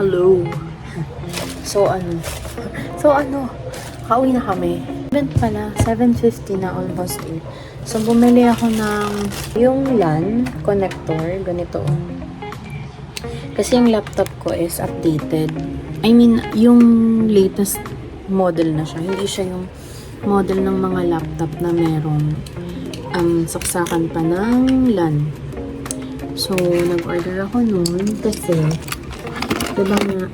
Hello. So ano, kauwi na kami. Event pala, 7:50 na, almost 8. So bumili ako ng yung LAN connector, ganito. Kasi yung laptop ko is updated. I mean, yung latest model na siya. Hindi siya yung model ng mga laptop na merong saksakan pa ng LAN. So, nag-order ako noon kasi diba nga,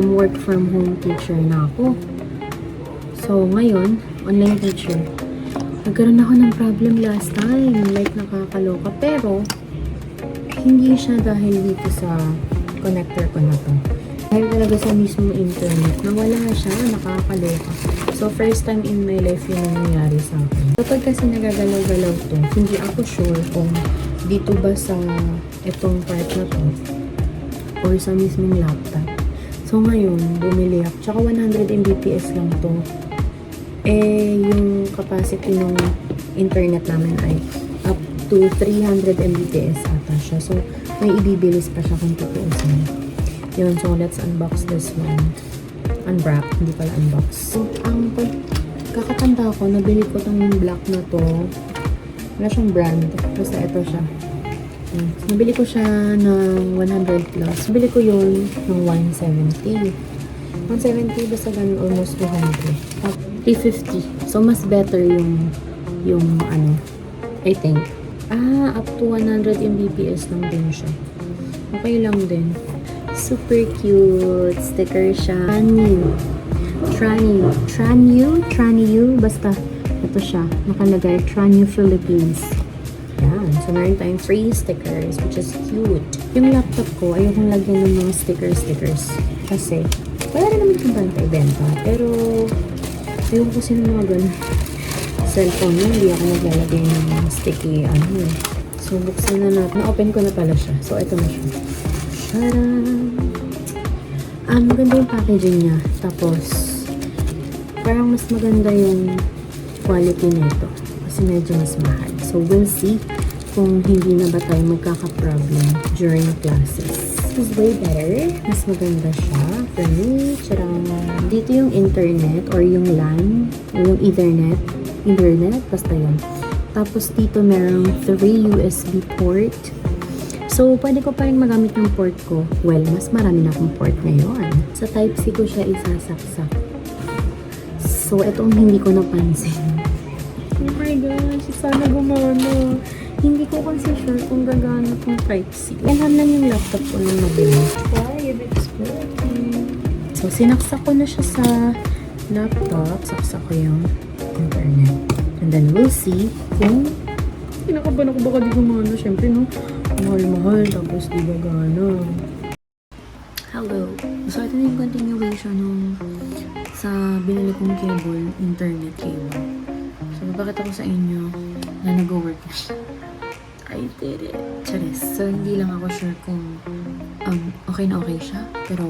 work from home teacher na ako. So, ngayon, online teacher. Nagkaroon ako ng problem last time. Like, nakakaloka. Pero, hindi siya dahil dito sa connector ko na to. Dahil talaga sa mismong internet. Nawala siya, nakakaloka. So, first time in my life yun ang nangyari sa akin. Kapag kasi nagagalaw-galaw to, hindi ako sure kung dito ba sa itong part na to or sa mismong laptop. So, ngayon, bumili ako. Tsaka 100 Mbps lang to. Yung capacity ng internet namin ay up to 300 Mbps ata siya. So, may ibibilis pa siya kung tutuusin. Yun, so let's unbox this one. Unwrap, hindi pala unbox. So, ang kakatanda ko, nabili ko tong black na to. Wala siyang brand. Basta ito siya. So, nabili ko siya ng 100 plus. Nabili ko yun ng 170. 170, basta ganun, almost 200. 350. So, mas better yung I think. Up to 100 Mbps lang din siya. Okay lang din. Super cute. Sticker siya. Tranyu. Basta, ito siya. Nakalagay, Tranyu Philippines. Yan. So, meron tayong free stickers, which is cute. Yung laptop ko, ayokong lagyan ng mga stickers. Kasi, wala rin naman yung banta-benta. Pero, ayoko kasi ng mga ganun. Cellphone yun, hindi ako naglalagay ng mga sticky, So, buksan na natin. Na-open ko na pala siya. So, ito na siya. Tadaan! Maganda yung packaging niya. Tapos, parang mas maganda yung quality nito. Kasi medyo mas mahal. So, we'll see kung hindi na ba tayo magkaka-problem during classes. This is way better. Mas maganda siya. For me, dito yung internet or yung LAN, or yung Ethernet, basta yun. Tapos dito merong 3 USB port. So, pwede ko pa rin magamit yung port ko. Well, mas marami na akong port ngayon. Sa Type-C ko siya isasaksak. So, itong hindi ko napansin. Oh my gosh, sana gumana. Hindi ko kasi sure kung gagana itong Type-C. Alam lang yung laptop ko nung nabili. Why? It's working. So, sinaksak ko na siya sa laptop. Saksak ko yung internet. And then, we'll see kung kinakabahan ako baka di gumana. Siyempre, no? Mahal-mahal. Tapos, di gagana. Hello. So, ito na yung continuation nung sa binili kong cable, internet cable. So, papakita ko sa inyo na nag-work na siya. I did it. Charis. So, hindi lang ako sure kung okay na okay siya. Pero,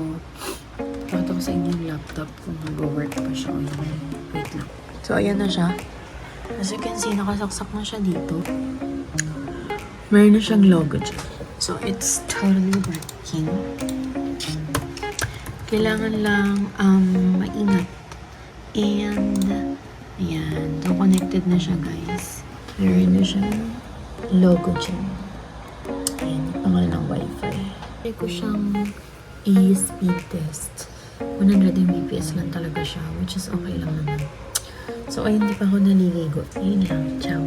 papakita ko sa inyo yung laptop kung nag-work pa siya. Wait lang. So, ayan na siya. As you can see, nakasaksak na siya dito. Meron na siyang logo dyan. So, it's totally working. Kailangan lang maingat. And, ayan. So, connected na siya, guys. Meron na siyang logo dyan. Ayan, pangalan ng Wi-Fi. Try ko siyang i-speed test. 100 Mbps lang talaga siya, which is okay lang naman. So, ayun, hindi pa ako naliligo. Ayun lang. Ciao.